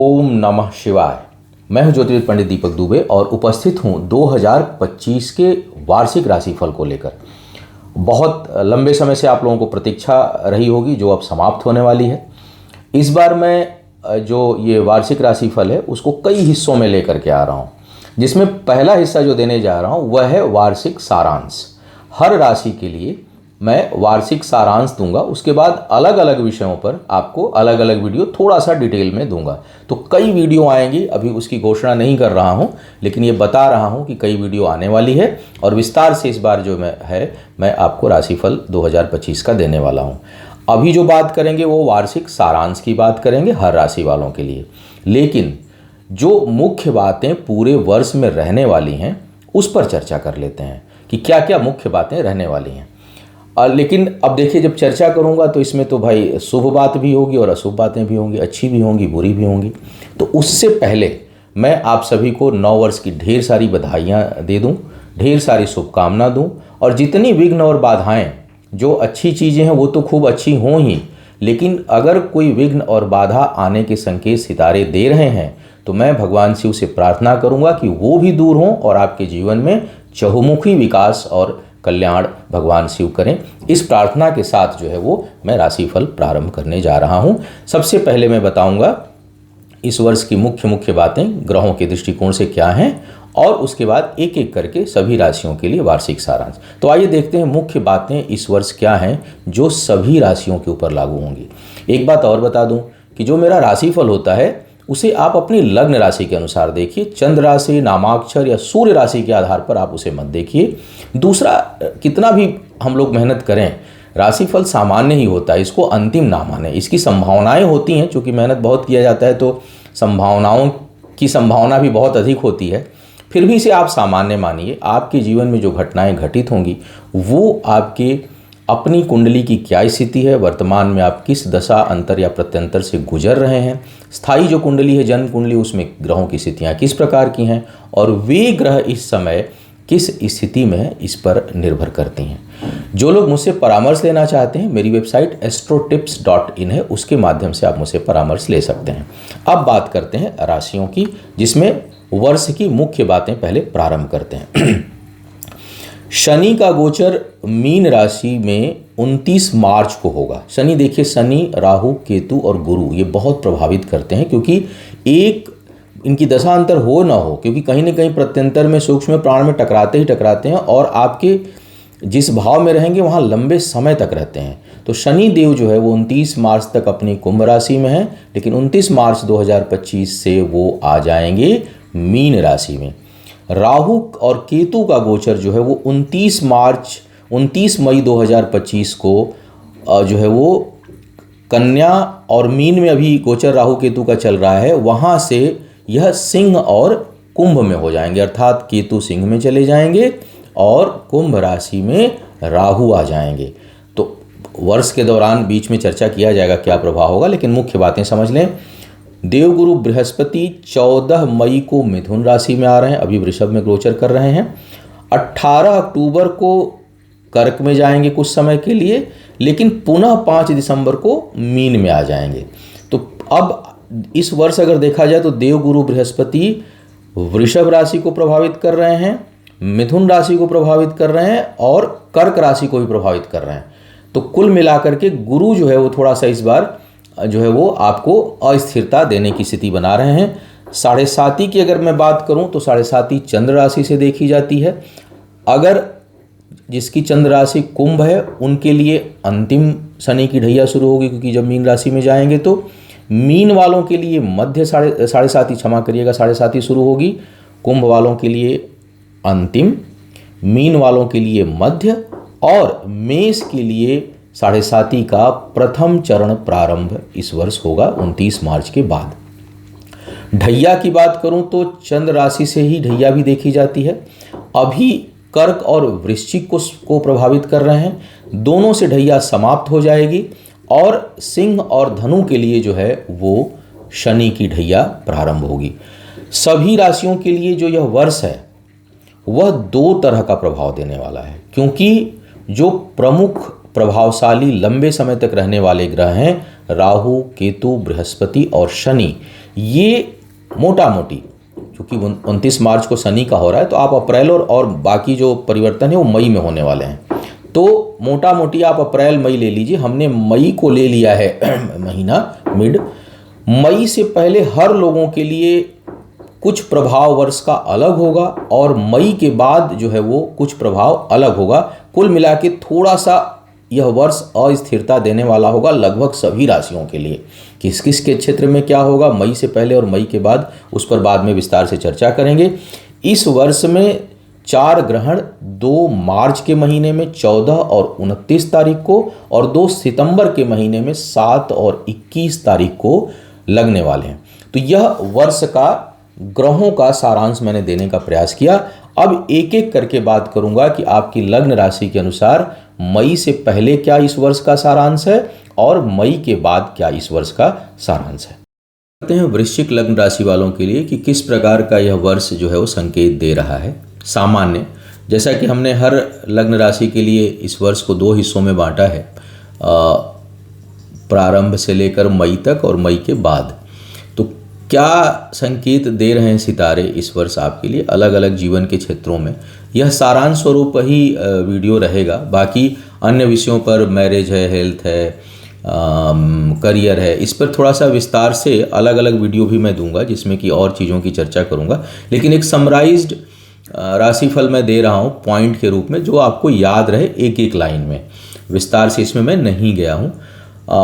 ओम नमः शिवाय। मैं हूं ज्योतिर्विद पंडित दीपक दुबे और उपस्थित हूं 2025 के वार्षिक राशिफल को लेकर। बहुत लंबे समय से आप लोगों को प्रतीक्षा रही होगी जो अब समाप्त होने वाली है। इस बार मैं जो ये वार्षिक राशिफल है उसको कई हिस्सों में लेकर के आ रहा हूं, जिसमें पहला हिस्सा जो देने जा रहा हूं वह है वार्षिक सारांश। हर राशि के लिए मैं वार्षिक सारांश दूंगा, उसके बाद अलग अलग विषयों पर आपको अलग अलग वीडियो थोड़ा सा डिटेल में दूंगा। तो कई वीडियो आएंगी, अभी उसकी घोषणा नहीं कर रहा हूं, लेकिन ये बता रहा हूं कि कई वीडियो आने वाली है और विस्तार से इस बार जो मैं आपको राशिफल 2025 का देने वाला हूं। अभी जो बात करेंगे वो वार्षिक सारांश की बात करेंगे हर राशि वालों के लिए, लेकिन जो मुख्य बातें पूरे वर्ष में रहने वाली हैं उस पर चर्चा कर लेते हैं कि क्या क्या मुख्य बातें रहने वाली हैं। लेकिन अब देखिए, जब चर्चा करूंगा तो इसमें तो भाई शुभ बात भी होगी और अशुभ बातें भी होंगी, अच्छी भी होंगी, बुरी भी होंगी। तो उससे पहले मैं आप सभी को नव वर्ष की ढेर सारी बधाइयाँ दे दूं, ढेर सारी शुभकामना दूं, और जितनी विघ्न और बाधाएं, जो अच्छी चीज़ें हैं वो तो खूब अच्छी हों ही, लेकिन अगर कोई विघ्न और बाधा आने के संकेत सितारे दे रहे हैं तो मैं भगवान शिव से प्रार्थना करूंगा कि वो भी दूर हों और आपके जीवन में चहुमुखी विकास और कल्याण भगवान शिव करें। इस प्रार्थना के साथ जो है वो मैं राशिफल प्रारंभ करने जा रहा हूं। सबसे पहले मैं बताऊंगा इस वर्ष की मुख्य बातें ग्रहों के दृष्टिकोण से क्या हैं, और उसके बाद एक एक करके सभी राशियों के लिए वार्षिक सारांश। तो आइए देखते हैं मुख्य बातें इस वर्ष क्या हैं जो सभी राशियों के ऊपर लागू होंगी। एक बात और बता दूं कि जो मेरा राशिफल होता है उसे आप अपनी लग्न राशि के अनुसार देखिए। चंद्र राशि, नामाक्षर या सूर्य राशि के आधार पर आप उसे मत देखिए। दूसरा, कितना भी हम लोग मेहनत करें, राशिफल सामान्य ही होता है, इसको अंतिम ना माने। इसकी संभावनाएं होती हैं, क्योंकि मेहनत बहुत किया जाता है तो संभावनाओं की संभावना भी बहुत अधिक होती है। फिर भी इसे आप सामान्य मानिए। आपके जीवन में जो घटनाएं घटित होंगी वो आपके अपनी कुंडली की क्या स्थिति है, वर्तमान में आप किस दशा अंतर या प्रत्यंतर से गुजर रहे हैं, स्थायी जो कुंडली है, जन्म कुंडली, उसमें ग्रहों की स्थितियाँ किस प्रकार की हैं, और वे ग्रह इस समय किस स्थिति में है, इस पर निर्भर करती हैं। जो लोग मुझसे परामर्श लेना चाहते हैं, मेरी वेबसाइट astrotips.in है, उसके माध्यम से आप मुझसे परामर्श ले सकते हैं। अब बात करते हैं राशियों की, जिसमें वर्ष की मुख्य बातें पहले प्रारंभ करते हैं। शनि का गोचर मीन राशि में 29 मार्च को होगा। शनि, देखिए, शनि, राहु, केतु और गुरु ये बहुत प्रभावित करते हैं, क्योंकि एक इनकी दशांतर हो ना हो, क्योंकि कहीं ना कहीं प्रत्यंतर में सूक्ष्म प्राण में टकराते ही टकराते हैं और आपके जिस भाव में रहेंगे वहाँ लंबे समय तक रहते हैं। तो शनि देव जो है वो 29 मार्च तक अपनी कुंभ राशि में है, लेकिन 29 मार्च 2025 से वो आ जाएंगे मीन राशि में। राहु और केतु का गोचर जो है वो 29 मई 2025 को जो है वो कन्या और मीन में अभी गोचर राहु केतु का चल रहा है, वहाँ से यह सिंह और कुंभ में हो जाएंगे, अर्थात केतु सिंह में चले जाएंगे और कुंभ राशि में राहु आ जाएंगे। तो वर्ष के दौरान बीच में चर्चा किया जाएगा क्या प्रभाव होगा, लेकिन मुख्य बातें समझ लें। देवगुरु बृहस्पति 14 मई को मिथुन राशि में आ रहे हैं, अभी वृषभ में गोचर कर रहे हैं। 18 अक्टूबर को कर्क में जाएंगे कुछ समय के लिए, लेकिन पुनः 5 दिसंबर को मीन में आ जाएंगे। तो अब इस वर्ष अगर देखा जाए तो देवगुरु बृहस्पति वृषभ राशि को प्रभावित कर रहे हैं, मिथुन राशि को प्रभावित कर रहे हैं और कर्क राशि को भी प्रभावित कर रहे हैं। तो कुल मिलाकर के गुरु जो है वो थोड़ा सा इस बार जो है वो आपको अस्थिरता देने की स्थिति बना रहे हैं। 7.5 की अगर मैं बात करूं तो 7.5 चंद्र राशि से देखी जाती है। अगर जिसकी चंद्र राशि कुंभ है उनके लिए अंतिम शनि की ढैया शुरू होगी, क्योंकि जब मीन राशि में जाएंगे तो मीन वालों के लिए मध्य 7.5 क्षमा करिएगा 7.5 शुरू होगी, कुंभ वालों के लिए अंतिम, मीन वालों के लिए मध्य और मेष के लिए 7.5 का प्रथम चरण प्रारंभ इस वर्ष होगा 29 मार्च के बाद। ढैया की बात करूं तो चंद्र राशि से ही ढैया भी देखी जाती है। अभी कर्क और वृश्चिक को प्रभावित कर रहे हैं, दोनों से ढैया समाप्त हो जाएगी और सिंह और धनु के लिए जो है वो शनि की ढैया प्रारंभ होगी। सभी राशियों के लिए जो यह वर्ष है वह 2 तरह का प्रभाव देने वाला है, क्योंकि जो प्रमुख प्रभावशाली लंबे समय तक रहने वाले ग्रह हैं राहु, केतु, बृहस्पति और शनि, ये मोटा मोटी, क्योंकि 29 मार्च को शनि का हो रहा है, तो आप अप्रैल और बाकी जो परिवर्तन है वो मई में होने वाले हैं। तो मोटा मोटी आप अप्रैल मई ले लीजिए। हमने मई को ले लिया है महीना मिड। मई से पहले हर लोगों के लिए कुछ प्रभाव वर्ष का अलग होगा और मई के बाद जो है वो कुछ प्रभाव अलग होगा। कुल मिला के थोड़ा सा यह वर्ष अस्थिरता देने वाला होगा लगभग सभी राशियों के लिए। किस किस के क्षेत्र में क्या होगा मई से पहले और मई के बाद, उस पर बाद में विस्तार से चर्चा करेंगे। इस वर्ष में 4 ग्रहण 2 मार्च के महीने में 14 और 29 तारीख को और 2 सितंबर के महीने में 7 और 21 तारीख को लगने वाले हैं। तो यह वर्ष का ग्रहों का सारांश मैंने देने का प्रयास किया। अब एक एक करके बात करूंगा कि आपकी लग्न राशि के अनुसार मई से पहले क्या इस वर्ष का सारांश है और मई के बाद क्या इस वर्ष का सारांश है। कहते हैं वृश्चिक लग्न राशि वालों के लिए कि किस प्रकार का यह वर्ष जो है वो संकेत दे रहा है। सामान्य, जैसा कि हमने हर लग्न राशि के लिए इस वर्ष को 2 हिस्सों में बांटा है, प्रारंभ से लेकर मई तक और मई के बाद। तो क्या संकेत दे रहे हैं सितारे इस वर्ष आपके लिए अलग अलग जीवन के क्षेत्रों में, यह सारांश स्वरूप ही वीडियो रहेगा। बाकी अन्य विषयों पर, मैरिज है, हेल्थ है, करियर है, इस पर थोड़ा सा विस्तार से अलग अलग वीडियो भी मैं दूंगा जिसमें कि और चीज़ों की चर्चा करूंगा। लेकिन एक समराइज्ड राशिफल मैं दे रहा हूं पॉइंट के रूप में, जो आपको याद रहे एक एक लाइन में। विस्तार से इसमें मैं नहीं गया हूं।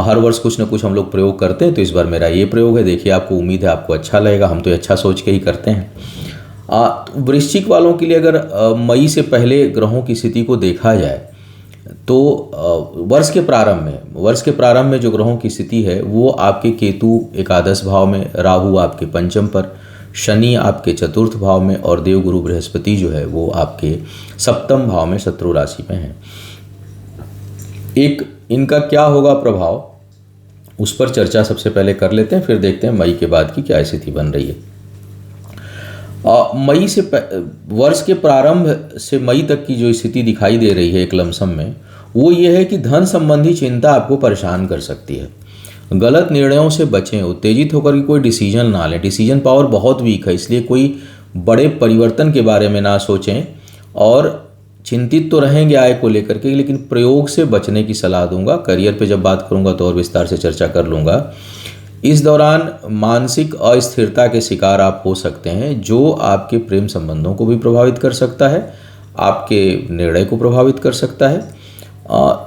हर वर्ष कुछ ना कुछ हम लोग प्रयोग करते हैं, तो इस बार मेरा ये प्रयोग है। देखिए, आपको उम्मीद है आपको अच्छा लगेगा, हम तो अच्छा सोच के ही करते हैं। वृश्चिक वालों के लिए अगर मई से पहले ग्रहों की स्थिति को देखा जाए तो वर्ष के प्रारंभ में जो ग्रहों की स्थिति है वो आपके केतु एकादश भाव में, राहु आपके पंचम पर, शनि आपके चतुर्थ भाव में और देवगुरु बृहस्पति जो है वो आपके सप्तम भाव में शत्रु राशि में है। एक इनका क्या होगा प्रभाव, उस पर चर्चा सबसे पहले कर लेते हैं, फिर देखते हैं मई के बाद की क्या स्थिति बन रही है। मई से वर्ष के प्रारंभ से मई तक की जो स्थिति दिखाई दे रही है एक लमसम में, वो ये है कि धन संबंधी चिंता आपको परेशान कर सकती है। गलत निर्णयों से बचें, उत्तेजित होकर कोई डिसीजन ना लें। डिसीजन पावर बहुत वीक है, इसलिए कोई बड़े परिवर्तन के बारे में ना सोचें। और चिंतित तो रहेंगे आय को लेकर के, लेकिन प्रयोग से बचने की सलाह दूंगा। करियर पे जब बात करूंगा तो और विस्तार से चर्चा कर लूँगा। इस दौरान मानसिक अस्थिरता के शिकार आप हो सकते हैं, जो आपके प्रेम संबंधों को भी प्रभावित कर सकता है, आपके निर्णय को प्रभावित कर सकता है।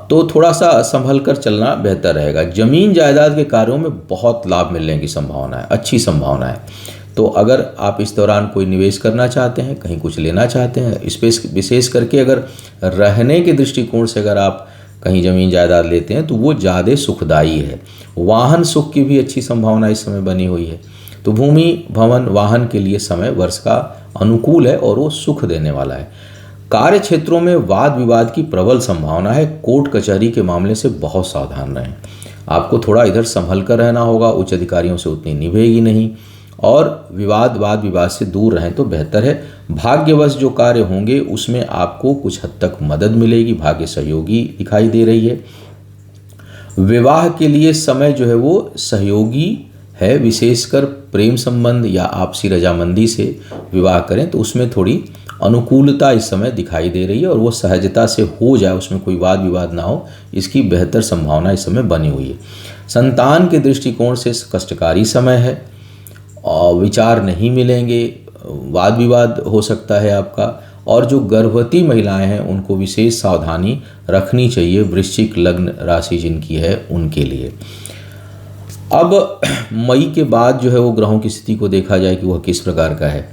तो थोड़ा सा संभल कर चलना बेहतर रहेगा। जमीन जायदाद के कार्यों में बहुत लाभ मिलने की संभावना है, अच्छी संभावना है। तो अगर आप इस दौरान कोई निवेश करना चाहते हैं, कहीं कुछ लेना चाहते हैं, विशेष करके अगर रहने के दृष्टिकोण से अगर आप कहीं ज़मीन जायदाद लेते हैं तो वो ज़्यादा सुखदायी है। वाहन सुख की भी अच्छी संभावना इस समय बनी हुई है। तो भूमि, भवन, वाहन के लिए समय वर्ष का अनुकूल है और वो सुख देने वाला है। कार्य क्षेत्रों में वाद विवाद की प्रबल संभावना है। कोर्ट कचहरी के मामले से बहुत सावधान रहें। आपको थोड़ा इधर संभल कर रहना होगा, उच्च अधिकारियों से उतनी निभेगी नहीं, और वाद विवाद से दूर रहें तो बेहतर है। भाग्यवश जो कार्य होंगे उसमें आपको कुछ हद तक मदद मिलेगी, भाग्य सहयोगी दिखाई दे रही है। विवाह के लिए समय जो है वो सहयोगी है, विशेषकर प्रेम संबंध या आपसी रजामंदी से विवाह करें तो उसमें थोड़ी अनुकूलता इस समय दिखाई दे रही है, और वो सहजता से हो जाए, उसमें कोई वाद विवाद ना हो, इसकी बेहतर संभावना इस समय बनी हुई है। संतान के दृष्टिकोण से कष्टकारी समय है, और विचार नहीं मिलेंगे, वाद विवाद हो सकता है आपका। और जो गर्भवती महिलाएं हैं उनको विशेष सावधानी रखनी चाहिए, वृश्चिक लग्न राशि जिनकी है उनके लिए। अब मई के बाद जो है वो ग्रहों की स्थिति को देखा जाए कि वह किस प्रकार का है।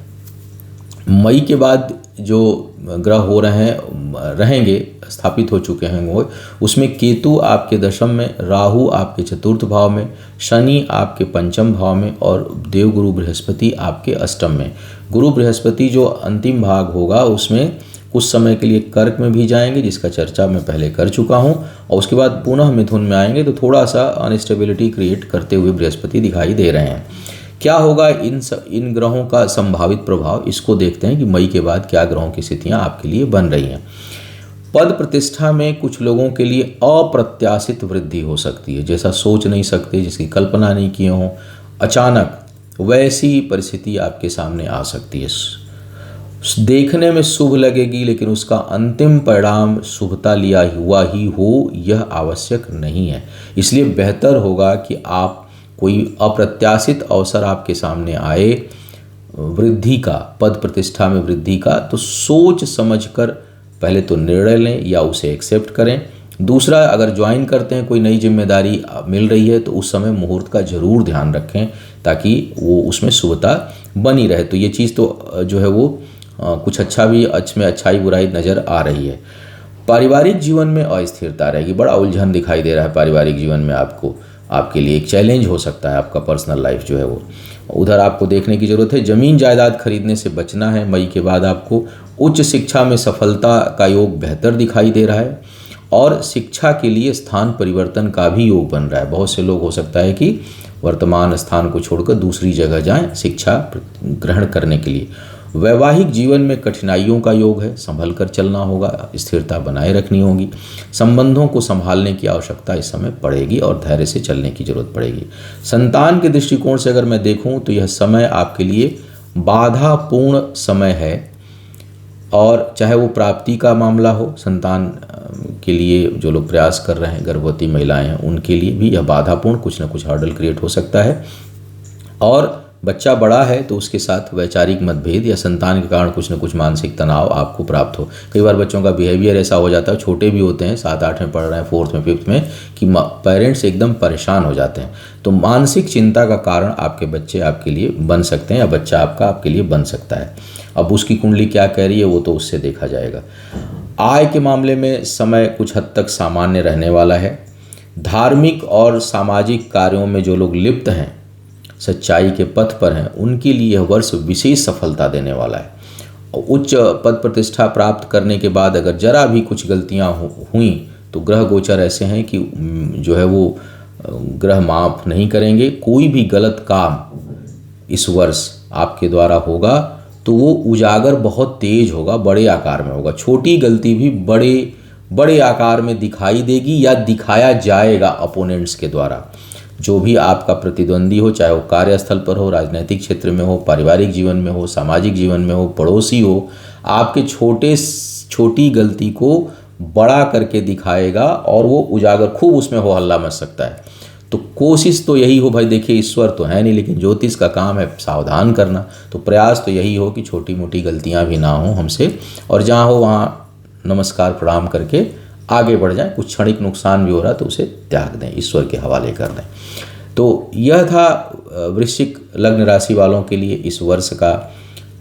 मई के बाद जो ग्रह हो रहे हैं, रहेंगे, स्थापित हो चुके हैं वो, उसमें केतु आपके दशम में, राहु आपके चतुर्थ भाव में, शनि आपके पंचम भाव में और देवगुरु बृहस्पति आपके अष्टम में। गुरु बृहस्पति जो अंतिम भाग होगा उसमें कुछ समय के लिए कर्क में भी जाएंगे, जिसका चर्चा मैं पहले कर चुका हूं, और उसके बाद पुनः मिथुन में आएंगे। तो थोड़ा सा अनस्टेबिलिटी क्रिएट करते हुए बृहस्पति दिखाई दे रहे हैं। क्या होगा इन ग्रहों का संभावित प्रभाव, इसको देखते हैं कि मई के बाद क्या ग्रहों की स्थितियां आपके लिए बन रही हैं। पद प्रतिष्ठा में कुछ लोगों के लिए अप्रत्याशित वृद्धि हो सकती है, जैसा सोच नहीं सकते, जिसकी कल्पना नहीं किए हों। अचानक वैसी परिस्थिति आपके सामने आ सकती है। देखने में शुभ लगेगी लेकिन उसका अंतिम परिणाम शुभता लिया हुआ ही हो, यह आवश्यक नहीं है। इसलिए बेहतर होगा कि आप कोई अप्रत्याशित अवसर आपके सामने आए वृद्धि का, पद प्रतिष्ठा में वृद्धि का, तो सोच समझकर पहले तो निर्णय लें या उसे एक्सेप्ट करें। दूसरा, अगर ज्वाइन करते हैं, कोई नई जिम्मेदारी मिल रही है, तो उस समय मुहूर्त का ज़रूर ध्यान रखें ताकि वो उसमें शुभता बनी रहे। तो ये चीज़ तो जो है वो कुछ अच्छा भी, में अच्छाई बुराई नज़र आ रही है। पारिवारिक जीवन में अस्थिरता रहेगी, बड़ा उलझन दिखाई दे रहा है पारिवारिक जीवन में आपको, आपके लिए एक चैलेंज हो सकता है आपका पर्सनल लाइफ जो है वो। उधर आपको देखने की ज़रूरत है। ज़मीन जायदाद खरीदने से बचना है मई के बाद आपको। उच्च शिक्षा में सफलता का योग बेहतर दिखाई दे रहा है और शिक्षा के लिए स्थान परिवर्तन का भी योग बन रहा है। बहुत से लोग हो सकता है कि वर्तमान स्थान को छोड़कर दूसरी जगह जाएं शिक्षा ग्रहण करने के लिए। वैवाहिक जीवन में कठिनाइयों का योग है, संभल कर चलना होगा, स्थिरता बनाए रखनी होगी। संबंधों को संभालने की आवश्यकता इस समय पड़ेगी और धैर्य से चलने की जरूरत पड़ेगी। संतान के दृष्टिकोण से अगर मैं देखूं तो यह समय आपके लिए बाधापूर्ण समय है, और चाहे वो प्राप्ति का मामला हो, संतान के लिए जो लोग प्रयास कर रहे हैं, गर्भवती महिलाएं हैं, उनके लिए भी यह बाधापूर्ण कुछ ना कुछ हर्डल क्रिएट हो सकता है। और बच्चा बड़ा है तो उसके साथ वैचारिक मतभेद या संतान के कारण कुछ न कुछ मानसिक तनाव आपको प्राप्त हो। कई बार बच्चों का बिहेवियर ऐसा हो जाता है, छोटे भी होते हैं, 7-8 में पढ़ रहे हैं, 4th में 5th में, कि पेरेंट्स एकदम परेशान हो जाते हैं। तो मानसिक चिंता का कारण आपके बच्चे आपके लिए बन सकते हैं या बच्चा आपका आपके लिए बन सकता है। अब उसकी कुंडली क्या कह रही है वो तो उससे देखा जाएगा। आय के मामले में समय कुछ हद तक सामान्य रहने वाला है। धार्मिक और सामाजिक कार्यों में जो लोग लिप्त हैं, सच्चाई के पथ पर हैं, उनके लिए यह वर्ष विशेष सफलता देने वाला है। उच्च पद प्रतिष्ठा प्राप्त करने के बाद अगर जरा भी कुछ गलतियां हुई तो ग्रह गोचर ऐसे हैं कि जो है वो ग्रह माफ नहीं करेंगे। कोई भी गलत काम इस वर्ष आपके द्वारा होगा तो वो उजागर बहुत तेज होगा, बड़े आकार में होगा। छोटी गलती भी बड़े आकार में दिखाई देगी या दिखाया जाएगा अपोनेंट्स के द्वारा। जो भी आपका प्रतिद्वंदी हो, चाहे वो कार्यस्थल पर हो, राजनीतिक क्षेत्र में हो, पारिवारिक जीवन में हो, सामाजिक जीवन में हो, पड़ोसी हो, आपके छोटी गलती को बड़ा करके दिखाएगा और वो उजागर खूब उसमें हो हल्ला मच सकता है। तो कोशिश तो यही हो भाई, देखिए ईश्वर तो है नहीं लेकिन ज्योतिष का काम है सावधान करना, तो प्रयास तो यही हो कि छोटी मोटी गलतियां भी ना हो हमसे, और जहाँ हो वहाँ नमस्कार प्रणाम करके आगे बढ़ जाएं। कुछ क्षणिक नुकसान भी हो रहा तो उसे त्याग दें, ईश्वर के हवाले कर दें। तो यह था वृश्चिक लग्न राशि वालों के लिए इस वर्ष का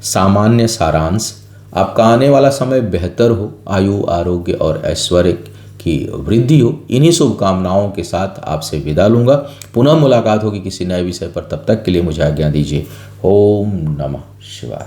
सामान्य सारांश। आपका आने वाला समय बेहतर हो, आयु आरोग्य और ऐश्वर्य की वृद्धि हो। इन्हीं शुभकामनाओं के साथ आपसे विदा लूँगा। पुनः मुलाकात होगी किसी नए विषय पर, तब तक के लिए मुझे आज्ञा दीजिए। ओम नमः शिवाय।